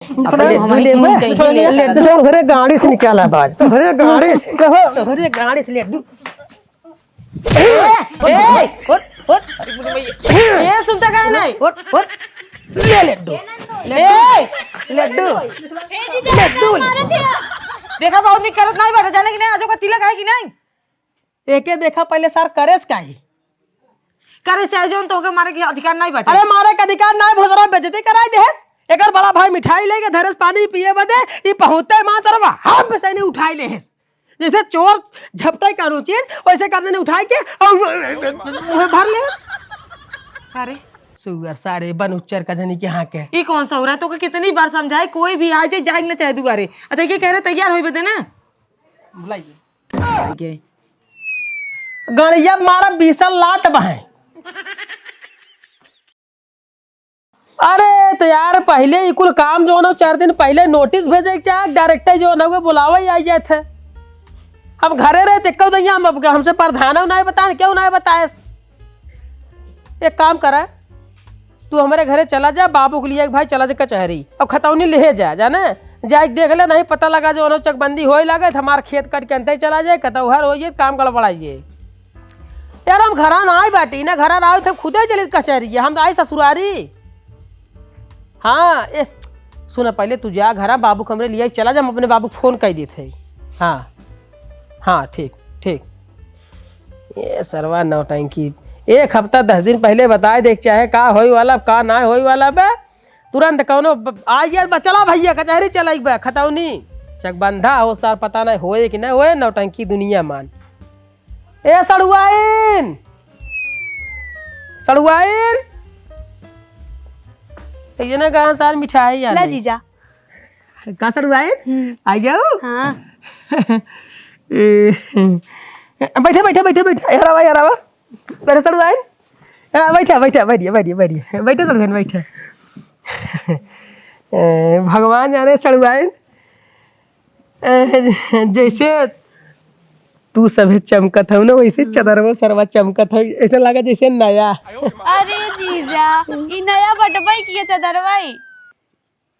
तोहरे गाड़ी से निकाला बाज, तोहरे गाड़ी से लड्डू। ये सुनता काहे नहीं? ले लड्डू लड्डू लड्डू। देखा बहुत निक करत नहीं बैठे जाने की नहीं, आजो का तिलक है कि नहीं? एके देखा पहले सर करेस काहे करे से जोन तो के मारे के अधिकार नहीं बैठे। अरे मारे का अधिकार नहीं, भोसरा बेइज्जती कराई देस। एकर बड़ा भाई मिठाई लेके धरेस पानी पिए बदे ई पहुंचते मां सरवा हम से नहीं उठाई लेस। जैसे चोर झपटे कानू चीज वैसे करने ने उठाई के और भर ले। अरे सुगर सारे बन उच्चर का जनी के हां के ई कौन सा हो रहा है? तो के कितनी बार समझाए कोई भी आ जाए जाग ना चाहे दुआरे। अते के कह रहे तैयार होई बदे ना बुलाइए गणिया मारा 20 लात बहे। अरे तो यार पहले ई कुल काम जो ना 4 दिन पहले नोटिस भेजे के चाहे डायरेक्टर जो ना वो बुलावा ही आई जाए थे। हम घरे रहे थे कब दैया हम हमसे प्रधान नहीं बताए क्यों नहीं बताए। एक काम करा तू हमारे घरे चला जा, बाबू के लिए भाई चला जा कचहरी अब खतौनी ले जा जाने जाए देख ले, नहीं पता लगा जो चकबंदी हो लगे हमारे खेत कट के अंत चला जाए कतौहर हो जाए काम गड़बड़ाइए। यार हम घरा ना आई बाटी ना घरा ना थे खुदे चले कचहरी हम आई ससुरारी। हाँ ए सुना पहले तू जा घरा बाबू कमरे लिए चला जा, हम अपने बाबू फोन कर दिए थे। हाँ हाँ ठीक ठीक। ये सरवा नौटंकी 1 हफ्ता 10 दिन पहले बताए देख चाहे का होई वाला का ना होई वाला बे तुरंत कौनो आइए चला भैया कचहरी चल बे खतौनी चकबंधा हो सर पता नहीं होए कि नहीं होए नौटंकी दुनिया मान। ए सड़ुआइन सड़ुआइन ये ना कहाँ सार मिठाई यार ला जीजा कहाँ सड़ुआइन आ गया। हाँ बैठे बैठे बैठे बैठे यार बैठे सड़ुआइन बैठा बैठा बैठिए बैठिए बैठिए बैठे सड़ुआइन बैठे। भगवान जाने सड़ुआइन जैसे तू सभी चमकत हो ना वैसे चदरवा सरवा चमकत हो ऐसा लगा जैसे नया। अरे जीजा ई नया बटवाई किए चदरवाई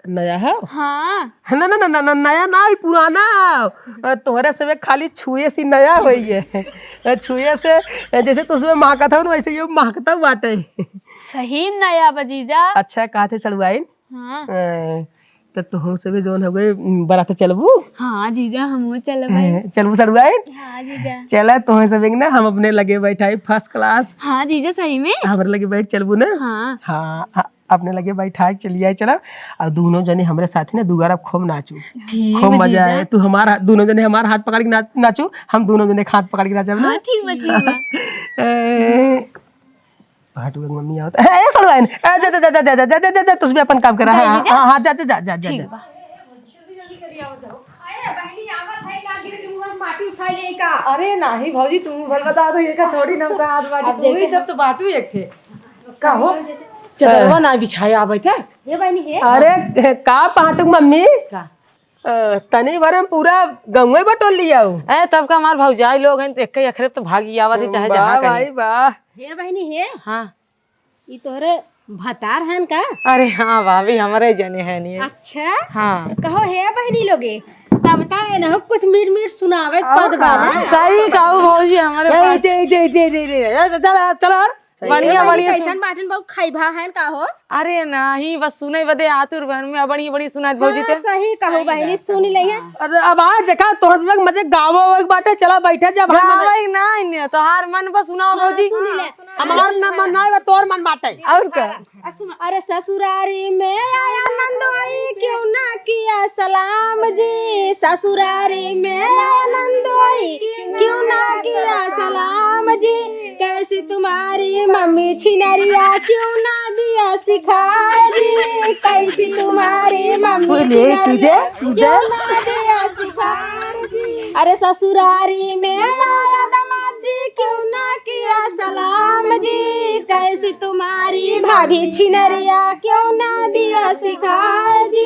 नया है। हाँ ना ना ना ना नया ना पुराना तोहरे से खाली छुए सी नया होई है छुए से जैसे तू उसमें महकत हो ना वैसे ये महकता बाटे। सही में नया बा जीजा। अच्छा कहा थे सड़ुआइन हाँ तो तुम से भी जोन हो गए बरात चलबू। हाँ जीजा हम चलबे। चलबू सड़ुआइन। हाँ जीजा चला तुम्हें सब ना हम अपने लगे बैठाई फर्स्ट क्लास। हाँ जीजा सही में हमारे लगे बैठ चलबू ना। हाँ हाँ अपने लगे बैठा चलिए चला और दोनों जने हमारे साथ ना दुबारा खूब नाचू ठीक खूब मजा आए। तू हमारा दोनों जने हमारा हाथ पकड़ के नाचू हम दोनों जने हाथ पकड़ के नाचब ना। ठीक बा ठीक बा। भाटू की मम्मी आवत है ए सड़वाइन जा जा जा जा जा जा जा जा तू भी अपन काम कर। हां हां हां जा जा जा जा जा जल्दी करी आओ जाओ। अरे बहनी आवत है का गिर के मुंह में माटी उठा ले का। अरे नहीं भौजी तुम भल बता दो ये का थोड़ी ना का हाथ बाटी तू ही सब तो बाटू एक थे का हो चदरवा ना बिछाए आवे थे। ये बहनी है। अरे का पाटू मम्मी का तनी भर हम पूरा गंवे बटोल लिया ए तब का हमार भौजाई लोग हैं तो एक अखरे तो भागी आवत है चाहे जहां कहीं। भाई वाह ये बहनी है। हां ई तोहरे भतार हन का। अरे हाँ भाभी हमारे जने है नहीं। अच्छा हाँ कहो है बहनी लोगे तब बताए ना कुछ मीठ मीठ सुनावे पद बाना। सही कहू भौजी हमारे पास चला चला बढ़िया बढ़िया कैसन बाटन बहुत खाइबा हन का हो। अरे नहीं बस सुने बदे आतुर बहन में बड़ी बड़ी सुनात भौजी ते। सही कहो बहनी सुन लइया। अरे अब आज देखा तोहर सब मजे गावो एक बाटे चला बैठे जा भाई गावे नहीं तोहार मन पर सुनाओ भौजी। हमार मन नहीं बा तोर मन बाटे और का अरे ससुरारी में आया नंदोई क्यों ना किया सलाम जी। ससुरारी में आया नंदोई क्यों ना किया सलाम जी। कैसी तुम्हारी मम्मी छिनरिया क्यों ना दिया सिखाए जी। कैसी तुम्हारी मम्मी छिनरिया क्यों ना दिया सिखाए जी। अरे ससुरारी में आया दामाद जी क्यों ना किया सलाम जी। कैसी तुम्हारी भाभी छिनरिया क्यों ना दिया सिखाए जी।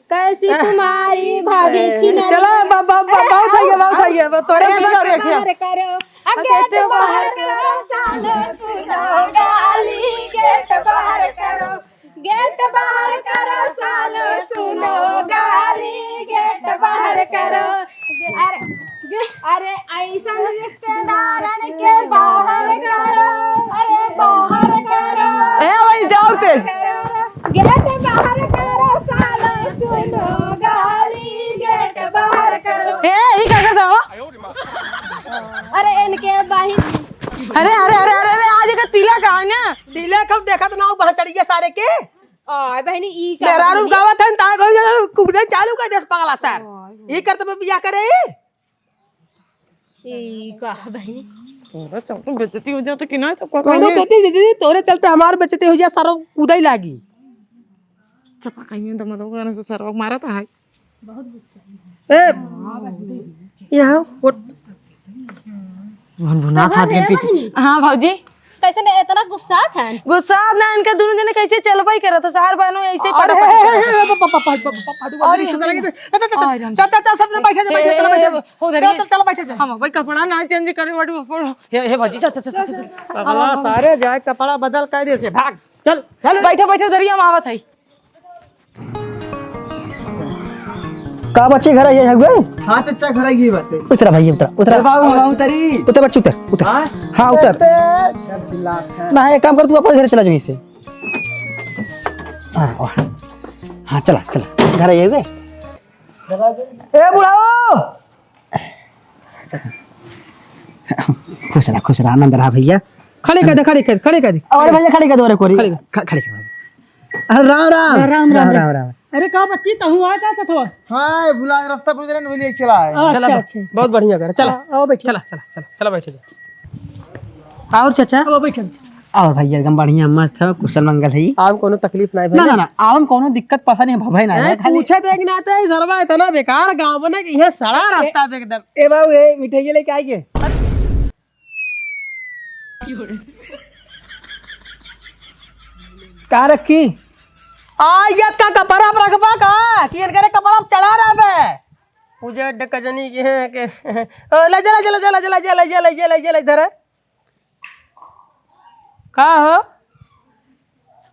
कैसी तुम्हारी भाभी छिनरिया। चला बहुत है ये तोरे बाहर करो गेट बाहर करो सालो सुनो गाली। गेट बाहर करो गेट बाहर करो सालो सुनो गाली, गेट बाहर करो। अरे ऐसा रिश्तेदारन के बाहर करो, अरे बाहर करो। वही जाओ तेज। गेट बाहर करो सालो सुनो गाली, गेट बाहर करो। ये क्या करता हो? अरे इनके बाही अरे अरे अरे अरे अरे आज का तिलक है ना। तिलक हम देखत ना वहां चढ़िए सारे के आ बहनी ई का मेरा रू गावत है ता कुगदे चालू कर देस पागला सर ई करत में बियाह करे ई का बहनी पूरा सब तो बेइज्जती हो जाता कि ना सबका कोनो कहती दीदी तोरे चलते हमार बेचते हो जा सारो कूदई लागी चपा कहीं तो मतलब गाना से सरवा मारा था है ए यहाँ भुनभुना था दिन पीछे। हाँ भौजी कैसे ने इतना गुस्सा था? गुस्सा ना इनका दोनों जने कैसे चलबई करा था शहर बहनों ऐसे ही पड़ा चलो बैठे जा हम भाई कपड़ा ना चेंज करे वाटू हे भौजी चल चल चल चल सारे जाए कपड़ा बदल कायदे से भाग चल चल बैठो बैठो दरिया में आवत है। का बच्चे घर आइए हगवे हाँ चचा घर आई बाटे उतरा भाई उतरा उतरा उतरी उतर बच्चे उतर उतर हाँ उतर ना एक काम कर तू अपने घर चला जाओ इसे हाँ हाँ चला चला घर आइए वे ए बुढ़ाओ खुश रहा आनंद रहा भैया खड़े कर दे खड़े कर खड़े कर दे अरे भैया खड़े कर दो अरे कोरी खड़े कर अरे राम राम राम राम राम राम अरे का बच्ची तहु आ का था हाँ बुला रास्ता पूछ रहे बोलिए चला है अच्छा अच्छा बहुत बढ़िया कर चला आओ बैठ चला चला चला चला बैठे जा और चाचा आओ बैठ और भैया एकदम बढ़िया मस्त है कुशल मंगल है आम कोनो तकलीफ नहीं ना ना ना आवन कोनो दिक्कत परेशानी भभई ना है खाली पूछे देख ना ते सरवा इतना बेकार गांव में कि यहां सड़ा रास्ता पे एकदम ए बाबू ए मिठाई लेके आइए कहाँ रखी आयत का कपड़ा पर रखबा का कि इनकरे कपड़ा पर चढ़ा रहा बे पूजे डकजनी के हैं के ले चला इधर का हो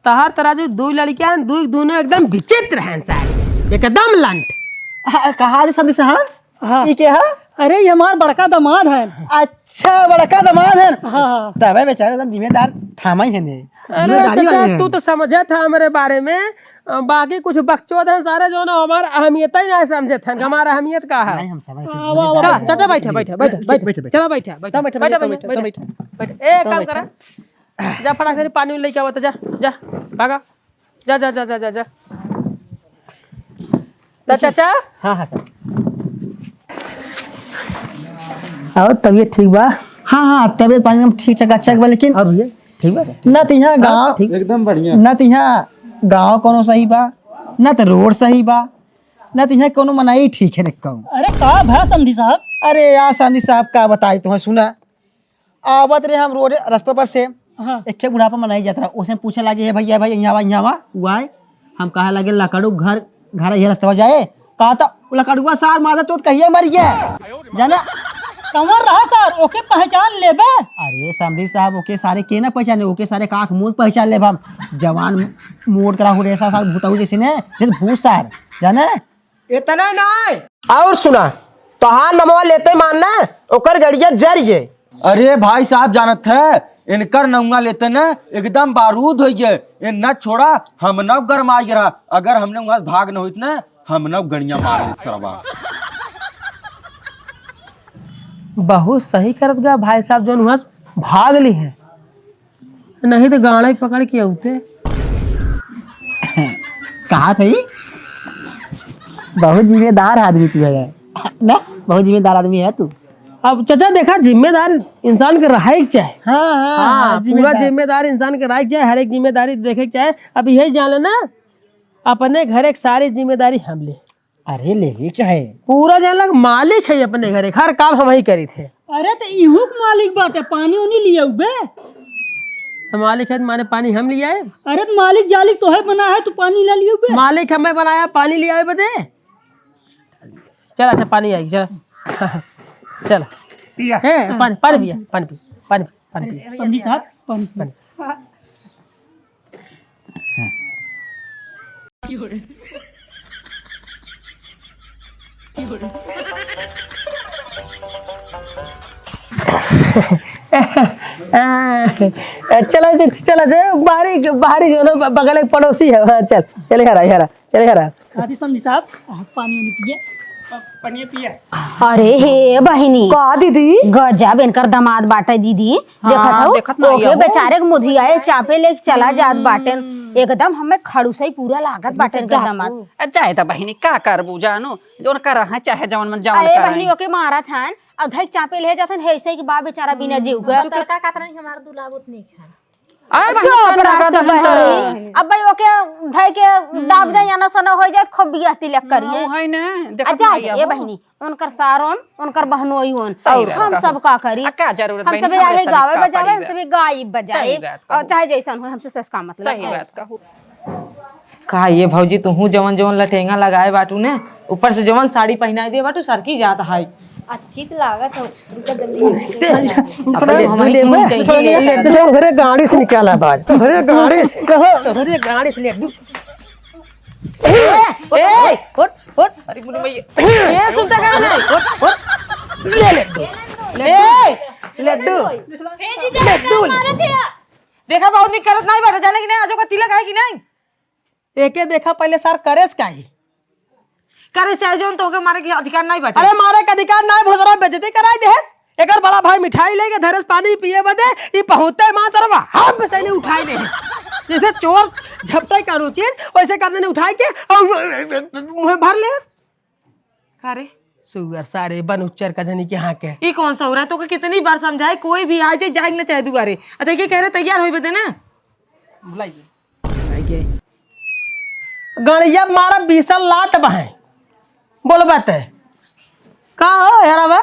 तहार तराजू दो लड़कियां दो दोनों एकदम विचित्र हैं सारे एकदम लंट कहा दे संदी साहब हाँ ई के है अरे ये हमार बड़का दामाद है अच्छा बड़का दामाद है हाँ तबे बेचारे एकदम जिम्मेदार थामा ही है ने अरे चाचा तू तो समझे था हमारे बारे में बाकी कुछ बकचोद हैं सारे जो ना हमारा अहमियत ही नहीं समझे थे हमारा अहमियत का है नहीं हम समझ चला चाचा बैठे बैठे बैठे बैठे चला बैठे बैठे बैठे बैठे बैठे बैठे एक काम करा जा फटाक से पानी में लेके आवत जा जा भागा जा जा जा जा जा जा चाचा हाँ हाँ सर और तबीयत ठीक बा हाँ हाँ तबियत पानी एकदम ठीक चकाचक बा लेकिन और भैया ठीक बा ना तो यहाँ गाँव एकदम बढ़िया ना तो यहाँ गाँव कोनो सही बा ना तो रोड सही बा ना तो यहाँ कोनो मनाई ठीक है कहूँ अरे का भा समझी साहब अरे यार सामने साहब का बताई तुम्हें सुना आवत रहे हम रोड रास्ते पर से हाँ एक बुढ़ापा मनाई जाता रहा उसे पूछे लगे हे भैया भाई यहाँ आए हम कहा लगे लकड़ू घर घर ये रास्ते पर जाए कहा था लकड़ुआ सार माता चौथ कहिए मर गया जाना कमर रहा सर ओके पहचान लेबे अरे समधी साहब ओके सारे के ना पहचाने ओके सारे काख मुंह पहचान ले हम जवान मोड़ करा हो ऐसा सार भूताऊ जैसे ने जैसे भूत सार जाने इतना नहीं और सुना तोहार नमवा लेते मानना ओकर गड़िया जर गए अरे भाई साहब जानत है इनकर नंगा लेते न एकदम बारूद हो गए इन न छोड़ा हम न गरमा गिरा अगर हमने वहां भाग न हुई न हम न गड़िया मार ले सरवा बहुत सही करत गया भाई साहब जो वहां भाग ली है नहीं तो गाड़ा ही पकड़ के आते कहा थी बहुत जिम्मेदार आदमी तू है ना बहुत जिम्मेदार आदमी है तू अब चाचा देखा जिम्मेदार इंसान के रहे के चाहे हाँ हाँ पूरा जिम्मेदार इंसान के रहे के चाहे हर एक जिम्मेदारी देखे के चाहे अब यही जान लेना अपने घर एक सारी जिम्मेदारी हम ले अरे ले ही चाहे पूरा जान लग मालिक है अपने घर हर काम हम ही करी थे अरे तो इहू के मालिक बाटे पानी उनी लिया बे हम मालिक है माने पानी हम ले आए अरे तो मालिक जालिक तो है बना है तो पानी ला लियो बे मालिक हमें बनाया पानी ले आए बदे चल अच्छा पानी आई चल चल है पानी पानी पिया पानी पी पानी पानी पी समझी साहब पानी पानी चला चला से बाहरी बाहरी जो ना बगल एक पड़ोसी है। हाँ चल चले हरा हरा चले हरा। काफी समझी साहब पानी वानी पिए पानी पिए। अरे हे बहिनी का दीदी गजब इनकर दामाद बाटे दीदी। देखत हो ओके बेचारे के मुधिया चापे लेके चला जात बाटे एकदम हमें खड़ूसई पूरा लागत बाटे इनकर दामाद। चाहे तो बहिनी का करबू जानू जोन कर है चाहे जवन मन जवन अरे कर बहिनी ओके मारा थान अधक चापे ले जाथन हे सही के बा बेचारा बिना जीव के तड़का का तरह हमारा दूल्हा बहुत नहीं खाना। अरे चुप रह तू बहिनी। अब भाई ओके धई के दाब दे याना सना हो जात खूब बियाह तिलक करिए है ना देखत अच्छा नहीं ये बहिनी उनकर सारोन उनकर बहनोई उन सही और बात हम कहो। सब का करी आ, का जरूरत हम बहिनी, सब हमरे आगे सभी गावे का बजावे हम पड़ी सब गायब बजाए सही बात कहो। और चाहे जैसन हो हमसे सस्का मतलब सही बात कहू का ये भौजी तू जवन जवन लटेंगा लगाए बाटू ने ऊपर से जवन साड़ी पहनाई दे बाटू सरकी जात है। अच्छी तो लागत हो उनका जल्दी घरे गाड़ी से निकाला बाज तो घरे गाड़ी से घरे गाड़ी से ले अरे बुनु भैया ये सुनता का नहीं ले लड्डू देखा बहुत नहीं करत नहीं बाटे जाने कि नहीं आजो का तिलक है कि नहीं एके देखा पहले सर करेस काई करे से जोन तो के मारे के अधिकार नहीं बाटे। अरे मारे का अधिकार ना भोसरा बेइज्जती कराई देस एकर बड़ा भाई मिठाई लेके धरेस पानी पिए बदे ई पहुंचते मां सरवा हम से नहीं उठाई दे जैसे चोर झपटे कानू चीज वैसे करने ने उठाई के और मुंह भर ले करे सुगर सारे बन उच्चर का जनी के हां के ई कौन सा हो रहा है तो के कितनी बार समझाए कोई भी आ जाए जाग ना चाहे दुआरे अते के कह रहे तैयार होई बदे ना बुलाइए गणिया मारा बीसल लात बहे बोल बात है का हो यारा बा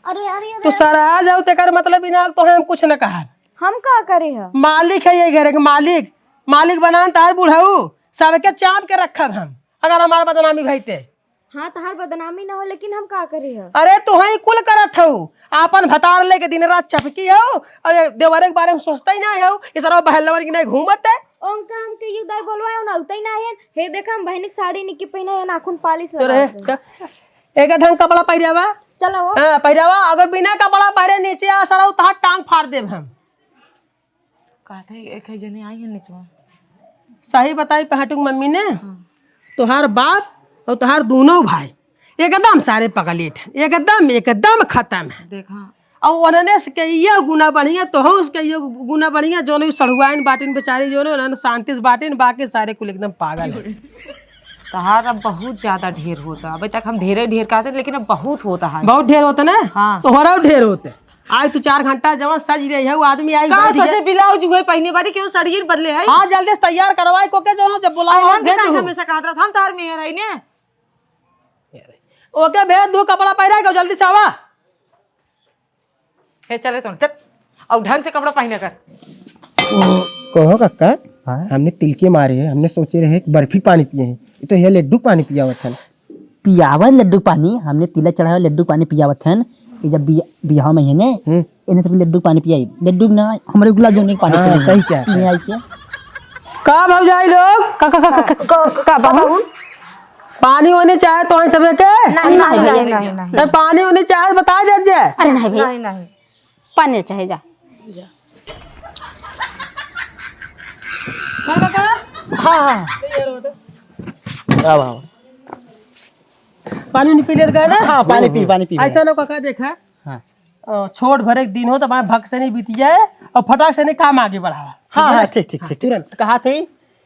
अरे यार तू सरा आ जाओ तेकर मतलब बिना तो हम कुछ न कहा हम का करे है मालिक है ये घर के मालिक मालिक बनान तार बुढ़ाऊ सबके चाप के रखब हम अगर हमारा बदनामी भईते हाँ तहार बदनामी ना हो लेकिन हम का करे है अरे तू ही कुल करत हो आपन भतार लेके दिन रात चपकी हो और देवरे के बारे में सोचता ही नहीं हो इस तरह बहलवर की नहीं घूमत है ओम का हम के ये दाई बोलवाए ना उतई ना है हे देखा हम बहनी के साड़ी निकी पहिना है नाखून पालिश तो रे एक ढंग कपड़ा पहिरावा चलो वो हां पहिरावा अगर बिना कपड़ा पहिरे नीचे आ सरौ तहां टांग फाड़ देब हम कहते एक जने आई है नीचे सही बताई पहाटू मम्मी ने तोहार बाप और तोहार दोनों भाई एकदम सारे पगलेट हैं एकदम खत्म है देखा और उन्होंने के ये गुना बढ़िया तो हो उसके ये गुना बढ़िया जो नहीं सड़ुआइन बाटिन बेचारी जो है उन्होंने शांति से बाटिन बाकी सारे कुल एकदम पागल है तहार अब बहुत ज्यादा ढेर होता अभी तक हम ढेर कहते हैं लेकिन अब बहुत होता है बहुत ढेर होते ना हाँ। तोहरा ढेर होते आज तू 4 घंटा जमा सज रही है वो आदमी आई का सोचे ब्लाउज हुए पहने बारी क्यों साड़ी बदले है हाँ जल्दी से तैयार करवाई को के जो जब बुलाए हम भेज दू हमेशा कहत रहा था हम तार में रही ने ओके भेज दू कपड़ा पहना के जल्दी से आवा हे चले तो चल और ढंग से कपड़ा पहने कर कहो काका हमने तिल के मारे हैं हमने सोचे रहे कि बर्फी पानी पिए हैं ये तो ये लड्डू पानी पिया हुआ था पियावत लड्डू पानी हमने तिलक चढ़ाया लड्डू पानी पियावत हन कि जब बियाह में है ने इन्हें सब लड्डू पानी पियाई लड्डू ना हमारे गुलाब जामुन के पानी हाँ, पियाई सही क्या नहीं आई क्या का भौजाई लोग का बाबू पानी होने चाहे तो सब के नहीं पानी होने चाहे बता दे अरे नहीं भैया नहीं पानी चाहे जा हाँ पानी नहीं पी लेगा ना हाँ पानी पी ऐसा ना काका देखा हाँ छोट भरे दिन हो तो हमारे भग से नहीं बीती जाए और फटाक से नहीं काम आगे बढ़ावा हाँ ठीक तुरंत कहा थे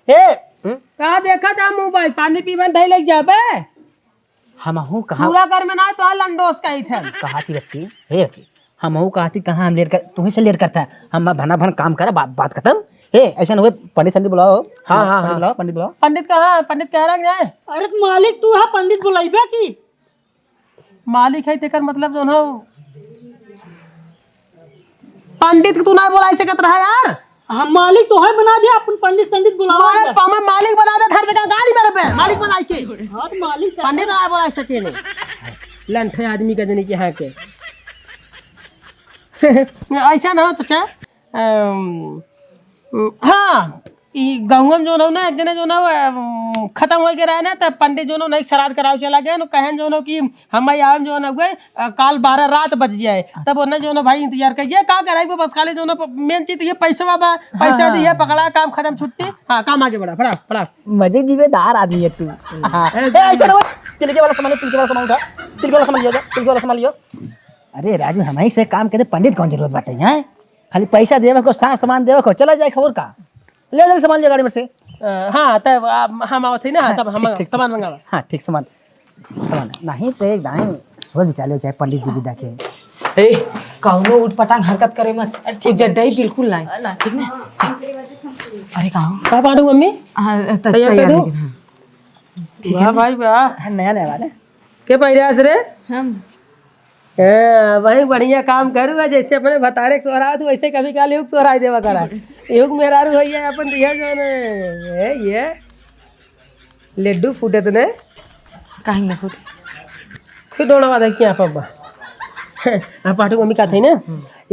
कहा देखा था मोबाइल पानी पीवन धई लग जाबे हम हूँ कहा पूरा कर में ना तो लंडोस का ही थे कहा थी बच्ची हे बच्ची हम हूँ कहा थी कहाँ हम लेट कर तुम्हें से लेट करता है हम भना भन काम करा बात खत्म हे ऐसा हुए पंडित बुलाओ हाँ पंडित बुलाओ पंडित कहाँ पंडित कह रहा है अरे मालिक तू है पंडित बुलाइबे की मालिक है तेकर मतलब जो हो पंडित तू ना बुला सकत रहा यार हम मालिक तो है बना दिया अपन पंडित बुलाओ मारे पामा मालिक बना दे हर जगह गाड़ी मेरे पे मालिक बना के हाँ तो मालिक पंडित ना बुला सके नहीं लंठे आदमी का जनी के यहाँ के ऐसा ना हो चाचा हाँ गाँव में जो ना एक दिन जो ना खत्म हो गया ना तब पंडित जो ना श्राद्ध कराव चला गया ना कहन जो ना कि हम आम जो ना हुए काल 12 रात बज जाए तब उन्हें जो ना भाई इंतजार करिए का कराई बस खाली जो ना मेन चीज ये पैसा बाबा पैसा दिए पकड़ा काम खत्म छुट्टी हाँ काम आगे बढ़ा फड़ा फड़ा मजे जिम्मेदार आदमी है तू हाँ ऐसा ना तिलके वाला सामान तिलके वाला सामान उठा तिलके वाला सामान लियो तिलके वाला सामान लियो। अरे राजू हमारी से काम करे पंडित कौन जरूरत बाटे हैं खाली पैसा देवे को सामान देवे को चला जाए खबर का ले ले सामान लियो गाड़ी में से। हाँ तब हम आओ थे ना तब हम सामान मंगावा हाँ ठीक सामान सामान नहीं तो एक दाएं सोच विचार लियो चाहे पंडित जी विदा के ए कौनो उठ पटांग हरकत करे मत ठीक जड्डई बिल्कुल नहीं ठीक ना अरे कहाँ का पाडू मम्मी तैयार कर दूं ठीक वाह भाई वाह नया नया वाला के पैरास रे हम वही बढ़िया काम करूँगा जैसे अपने भतारे सोहरा तो वैसे कभी काल युग सोहरा देवा करा युग मेरा रू है अपन दिया जो ने ये लड्डू फूटे तने कहीं ना फूटे फिर दोनों बात देखिए आप अब्बा आप पाटू मम्मी का थे ना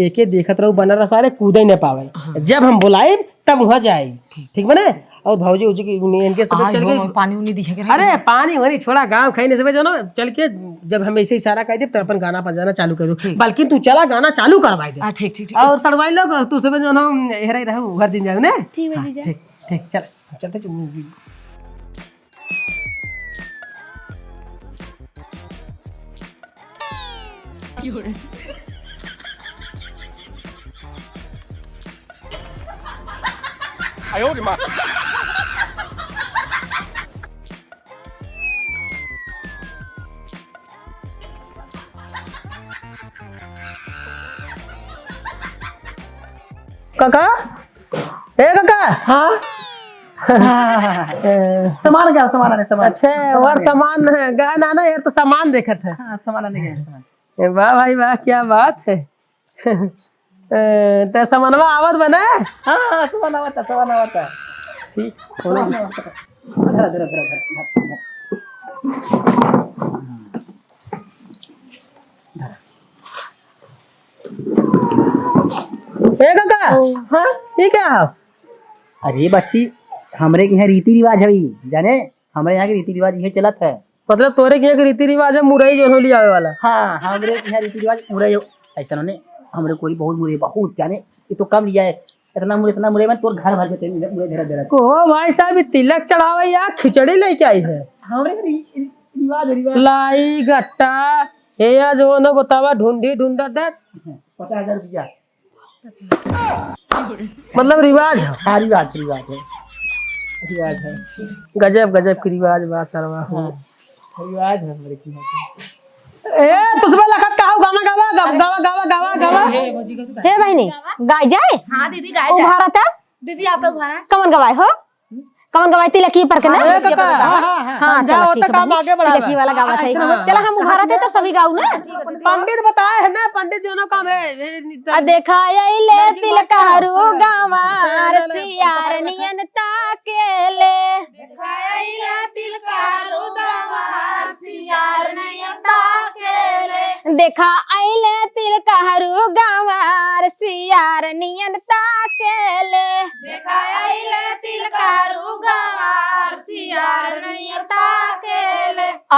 एक देखत रहू बना रहा सारे कूदे न पावे जब हम बुलाए तब वहाँ जाए ठीक बने और भाजी उजी की इनके सब चल के पानी उनी दिखे अरे पानी होनी छोड़ा गांव खाने से जो ना चल के जब हम ऐसे इशारा कर दे तो अपन गाना बजाना चालू कर दो बल्कि तू चला गाना चालू करवाई दे ठीक ठीक और सड़वाई लोग तू सब जो ना हेरे रहू घर दिन जाओ ने ठीक है जीजा ठीक ठीक चल चलते चल काका ए काका हाँ सामान क्या सामान आने सामान अच्छा और सामान है गाना ना यार तो सामान देखत है हाँ सामान आने गया सामान वाह भाई वाह क्या बात है ते सामानवा आवत बने हाँ सामान आवता ठीक धरा धरा धरा ए काका हाँ ये क्या है अरे बच्ची हमरे के यहाँ रीति रिवाज है जाने हमारे यहाँ के रीति रिवाज ये चलत है मतलब तोरे के यहाँ के रीति रिवाज है मुरई जो होली आवे वाला हाँ हमरे के यहाँ रीति रिवाज मुरे ऐसा ने हमरे कोई बहुत मुरे बहुत जाने ये तो कम लिया है इतना मुरे में तोर घर भर देते मुरे धरा धरा को भाई साहब ये तिलक चढ़ावे या खिचड़ी लेके आई है हमरे के रिवाज लाई गट्टा ये या जो ना बतावा ढूंढी ढूंढा दे 50,000 रुपया मतलब रिवाज है हाँ रिवाज है रिवाज है गजब गजब की रिवाज बा सरवा रिवाज है हमरे के यहाँ ए तुझमें लखत कहा गावा गावा गावा गावा गावा गावा हे बहनी गाय जाए हाँ दीदी गाय उभारा था दीदी आप लोग भरा कमन गवाए हो कमन गवाए तिलकी पर के ना ए काका हाँ जाओ चलो ठीक तो काम आगे बढ़ावा तिलकी वाला गावा था चला हम उभारा थे तब सभी गाऊ ना पंडित बताए है ना पंडित जो ना काम है देखा ले तिलकारू गवार सियार नियन ताकेले देखा आइले तिलकारू गवार सियार नियन ताकेले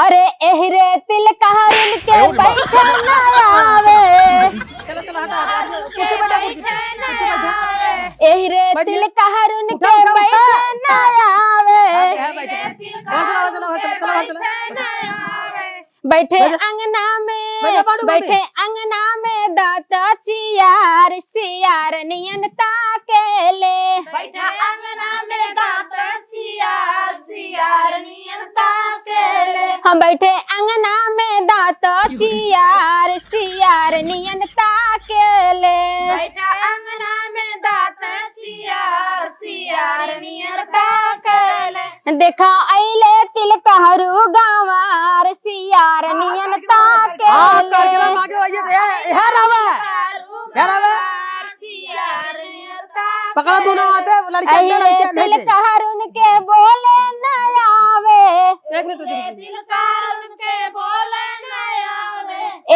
अरे एहरे तिलकारुन के बैठे न आवे एहरे तिलकारुन के बैठे न आवे बैठे अंगना में दाता चियार सियार नियन ताकेले हम बैठे अंगना में दाता चियार सियार नियन ताकेले देखा आइले तिलकारू गवार सियार नियन ताकेले पकड़ा दोनों आते लड़के अइले तिलकारुन के बोले न आवे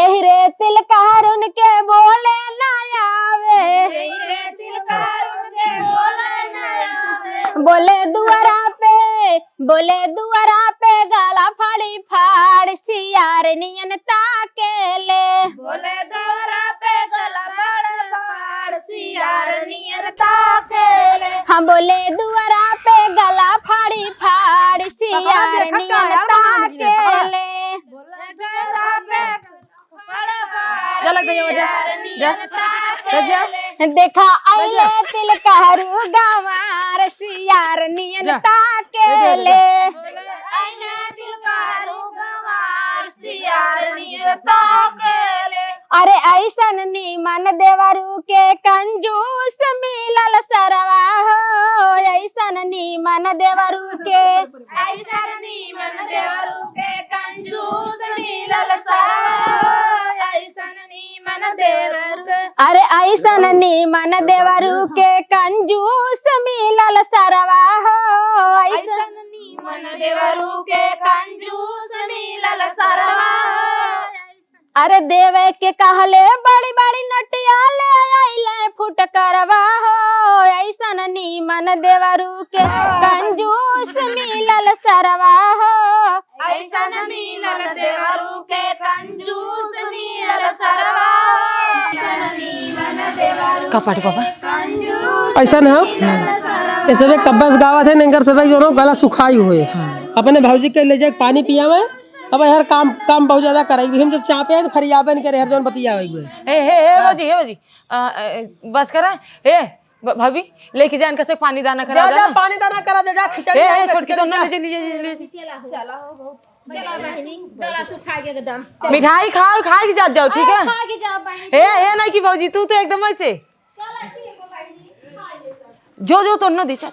एहरे तिलकारुन के बोले न आवे बोले दुआरा पे गला फाड़ी फाड़ सियार नियन ताकेले बोले दुआरा पे गला फाड़ फाड़ सियार नियन ताकेले हम बोले दुआरा पे गला फाड़ी फाड़ सियार नियन ताकेले बोले दुआरा पे देखा आइले तिल कहरू गंवार सियार नियन ताकेले आइले तिल कहरू गंवार सियार नियन ताकेले अरे ऐसन नीमन देवरू के कंजूस मिलल सरवा हो ऐसन नीमन देवरू के ऐसन नीमन देवरू के कंजूस मिलल सरवा ऐसन नीमन देवरू अरे ऐसन नीमन देवरू के कंजूस मिलल सरवा हो ऐसन नीमन देवरू के कंजूस मिलल सरवा अरे देवे के कहले बड़ी बड़ी नटिया ले आइले फुट करवा हो ऐसन नीमन देवरू के कंजूस मिलल सरवा हो ऐसन मिलल देवरू के कंजूस मिलल सरवा ऐसन नीमन देवरू कपाटी पापा ऐसा ना ये सब कब्बस गावा थे नंगर सब जो गला सुखाई हुए अपने भौजी के ले जाके पानी पिया में अब यार काम बहुत ज्यादा कराई हम जब चाह पे तो फरियाबे नहीं करे हर जोन बतिया हे बाजी बस करा हे भाभी लेके जा इनका से पानी दाना करा जा पानी दाना करा दे जा खिचड़ी ए छोड़ के दोनों ले ले चला बहनी गला सुखा के एकदम मिठाई खाओ खा के जाओ ठीक है खा के जा बहनी हे नहीं कि भौजी तू तो एकदम ऐसे जो तो न दे चल